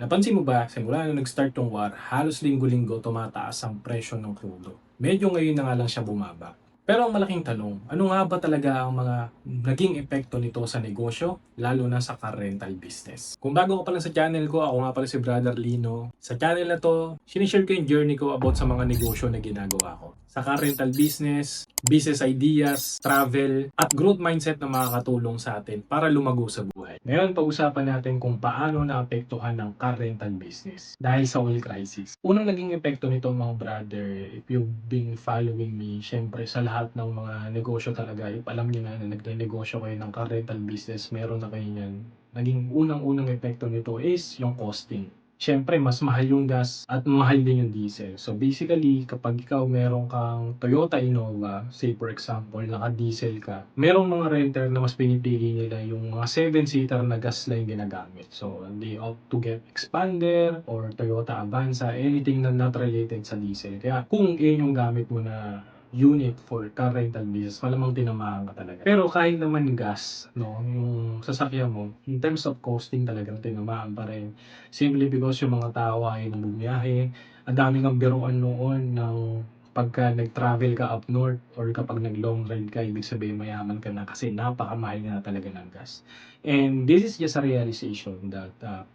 Napansin mo ba, simula na nag-start tong war, halos linggo-linggo tumataas ang presyo ng krudo. Medyo ngayon na nga lang siya bumaba. Pero ang malaking tanong, ano nga ba talaga ang mga naging epekto nito sa negosyo, lalo na sa car rental business? Kung bago ka pa lang sa channel ko, ako nga pala si Brother Lino. Sa channel na to, sinishare ko yung journey ko about sa mga negosyo na ginagawa ko. Sa car rental business, business ideas, travel, at growth mindset na makakatulong sa atin para lumago sa buhay. Ngayon, pag-usapan natin kung paano naapektuhan ng car rental business dahil sa oil crisis. Unang naging epekto nito mga brother, if you've been following me, syempre sa lahat ng mga negosyo talaga, if alam niyo na nagnegosyo kayo ng car rental business, meron na kayo yan. Naging unang-unang epekto nito is yung costing. Siyempre, mas mahal yung gas at mahal din yung diesel. So basically, kapag ikaw meron kang Toyota Innova, say for example, naka-diesel ka, merong mga renter na mas pinipili nila yung mga 7-seater na gas na yung ginagamit. So they opt to get Expander or Toyota Avanza, anything na not related sa diesel. Kaya kung yun yung gamit mo na unit for car rental business, malamang tinamaan ka talaga. Pero kahit naman gas, no, yung sasakyan mo, in terms of costing talagang tinamaan pa rin. Simply because yung mga tao ay bumiyahe. Ang daming ang biruan noon ng pagka nag-travel ka up north or kapag nag-long ride ka, ibig sabihin mayaman ka na kasi napakamahal na talaga ng gas. And this is just a realization that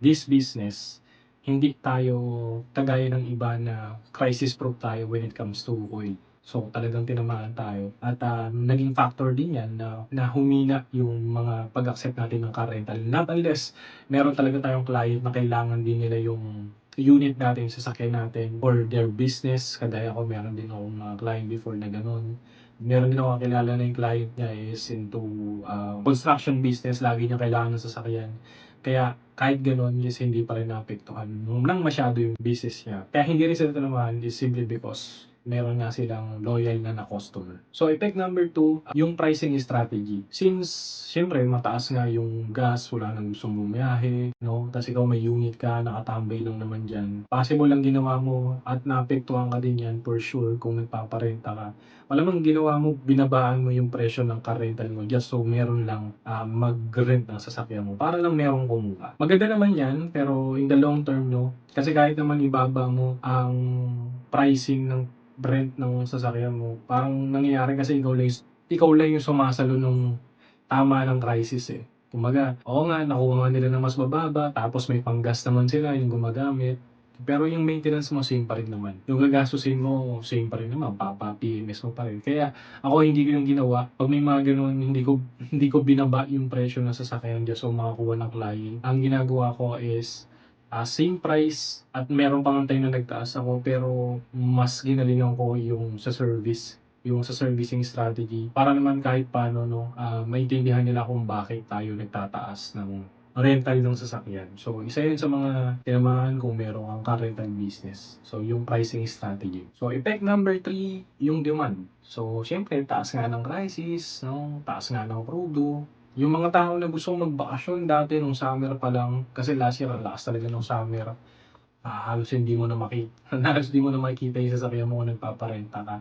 this business, hindi tayo kagaya ng iba na crisis-proof tayo when it comes to oil. So talagang tinamaan tayo at naging factor din yan na humina yung mga pag-accept natin ng car rental. Not unless meron talaga tayong client na kailangan din nila yung unit natin, sasakyan natin for their business. Kagaya ko, meron din akong mga client before na ganun. Meron din ako kakilala na yung client niya is into construction business, lagi niya kailangan ng sasakyan. Kaya kahit gano'n is hindi pa rin naapektuhan ng masyado yung business niya. Kaya hindi rin sila tinamaan is simply because meron nga silang loyal na customer. So effect number 2, yung pricing strategy. Since siyempre mataas nga yung gas, wala nang gustong bumiyahe, no? Tapos ikaw may unit ka, nakatambay lang naman dyan. Possible lang ginawa mo at naapektuhan ka din yan for sure kung nagpaparenta ka. Malamang ginawa mo, binabaan mo yung presyo ng car rental mo just so meron lang mag-rent ng sasakyan mo para lang merong kumuha. Maganda naman yan, pero in the long term, no? Kasi kahit naman ibaba mo ang pricing ng rent ng sasakyan mo, parang nangyayari kasi ikaw lang yung sumasalo nung tama ng crisis eh. Kumbaga, oo nga, nakuha nga nila ng mas mababa, tapos may panggas naman sila yung gumagamit. Pero yung maintenance mo, same pa rin naman. Yung gagastusin mo, same pa rin naman. PMS mo pa rin. Kaya ako hindi ko yung ginawa. Pag may mga ganun, hindi ko binaba yung presyo ng sasakyan just so makakuha ng client. Ang ginagawa ko is same price at meron pang time na nagtaas ako pero mas ginalingan ko yung sa servicing strategy para naman kahit paano no, maintindihan nila kung bakit tayo nagtataas ng rental ng sasakyan. So, isa yun sa mga tinamaan kung meron kang car rental business. So, yung pricing strategy. So, effect number 3, yung demand. So, syempre, taas nga ng crisis, no? Taas nga ng crudo. Yung mga tao na gustong magbakasyon dati nung summer pa lang, kasi last year, ang lakas talaga nung summer, halos hindi mo na halos hindi mo na makikita yung sasakyan mo kung nagpaparenta ka.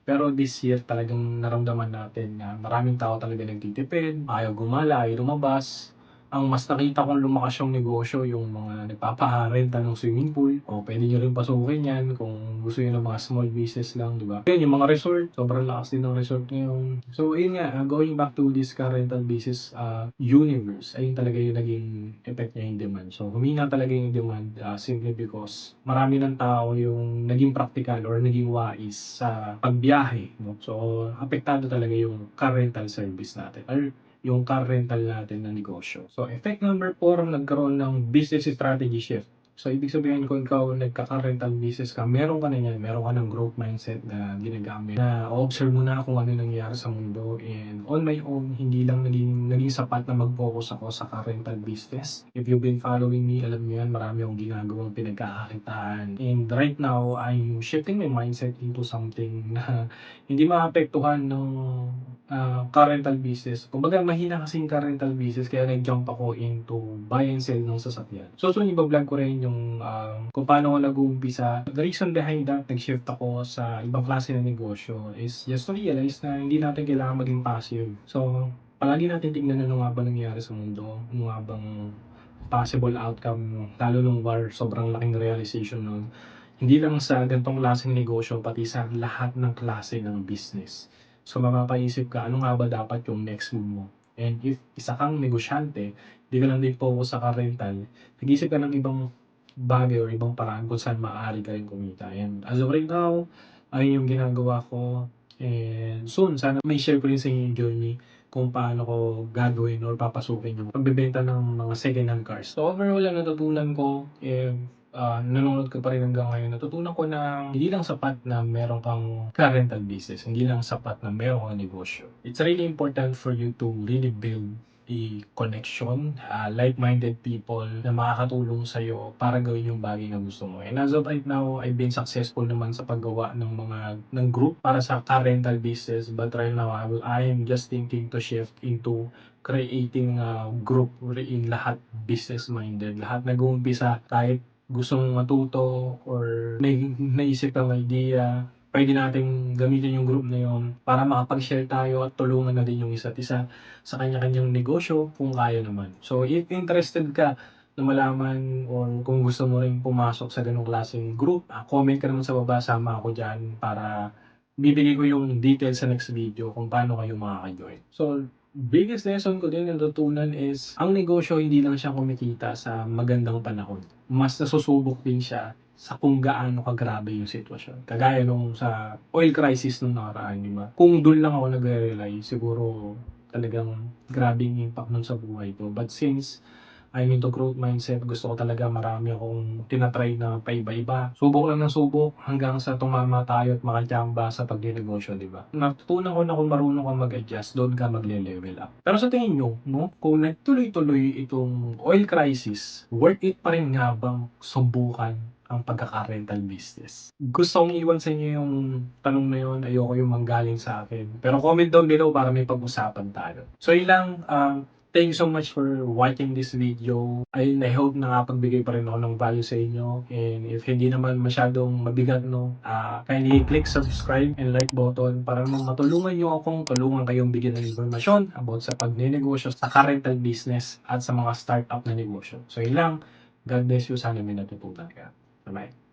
Pero this year talagang naramdaman natin na maraming tao talaga nagtitipid, ayaw gumala, ayaw lumabas. Ang mas nakita kong lumakas yung negosyo, yung mga nagpaparenta ng swimming pool. O pwede nyo rin pasukin yan kung gusto nyo ng mga small business lang, di ba? Yun, yung mga resort, sobrang lakas din ng resort ngayon. So, yun nga, going back to this car rental business universe, ayun talaga yung naging effect niya yung demand. So, humina talaga yung demand simply because marami ng tao yung naging practical or naging wais sa pagbiyahe. No? So, apektado talaga yung car rental service natin or yung car rental natin na negosyo. So, effect number 4, nagkaroon ng business strategy shift. So, ibig sabihin kung ikaw nagka-car rental business ka, meron ka na yan, meron ka ng growth mindset na ginagamit, na observe mo na kung ano nangyayari sa mundo, and on my own, hindi lang naging sapat na mag-focus ako sa car rental business. If you've been following me, alam niyo yan, marami akong ginagawang pinagkakakitaan. And right now, I'm shifting my mindset into something na hindi maapektuhan ng car rental business. Kumbaga, mahina kasi yung car rental business kaya nag-jump ako into buy and sell ng sasakyan. So, i-vlog ko rin yung kung paano ako nag-uumpisa. The reason behind that, nag-shift ako sa ibang klase ng negosyo is just to realize na hindi natin kailangan maging passive. So, palagi natin tignan ano nga ba nangyayari sa mundo, ano nga bang possible outcome, lalo nung war, sobrang laking realization nun. Hindi lang sa ganitong klaseng negosyo, pati sa lahat ng klase ng business. So mapapaisip ka, ano nga ba dapat yung next move mo? And if isa kang negosyante, di ka lang din focus sa car rental, nag-isip ka ng ibang bagay or ibang paraan kung saan maaari kayong kumita. And as of right now, ayun yung ginagawa ko. And soon, sana may share ko rin sa inyo yung journey kung paano ko gagawin or papasukin yung pagbebenta ng mga second-hand cars. So overall, ang natutunan ko, nanonood ka pa rin hanggang ngayon, natutunan ko na hindi lang sapat na meron kang car rental business, hindi lang sapat na meron kang negosyo. It's really important for you to really build a connection, like-minded people na makakatulong sa'yo para gawin yung bagay na gusto mo. And as of right now, I've been successful naman sa paggawa ng group para sa car rental business. But right now, I am just thinking to shift into creating a group in lahat business-minded. Lahat nag-uumpisa kahit gusto mong matuto or may naisip kang idea, pwede nating gamitin yung group na yun para makapag-share tayo at tulungan na din yung isa't isa sa kanya-kanyang negosyo kung kaya naman. So if interested ka na malaman or kung gusto mo rin pumasok sa ganong klaseng group, comment ka naman sa baba, sama ako dyan para bibigay ko yung details sa next video kung paano kayo makaka-join. So biggest lesson ko din na natutunan is ang negosyo hindi lang siya kumikita sa magandang panahon. Mas nasusubok din siya sa kung gaano kagrabe yung sitwasyon. Kagaya nung sa oil crisis nung nakaraan, di ba? Kung doon lang ako nagre-rely, siguro talagang grabe yung impact nun sa buhay ko. But since I'm into growth mindset, gusto ko talaga marami akong tinatry na paiba-iba. Subok lang ng subok hanggang sa tumama tayo at makachamba sa pagnenegosyo, di ba? Natutunan ko na kung marunong ka mag-adjust, doon ka magle-level up. Pero sa tingin nyo, no, kung nagtuloy-tuloy itong oil crisis, worth it pa rin nga bang subukan ang pagkaka-rental business? Gusto kong iwan sa inyo yung tanong na yun, ayoko yung manggaling sa akin. Pero comment down below para may pag-usapan tayo. So yun lang, thank you so much for watching this video. I hope nakapagbigay pa rin ako ng value sa inyo. And if hindi naman masyadong mabigat, no, kindly click subscribe and like button para naman matulungan nyo akong tulungan kayong bigyan ng informasyon about sa pagnenegosyo sa car rental business at sa mga startup na negosyo. So yun lang. God bless you. Sana may natutunan ka. Bye-bye.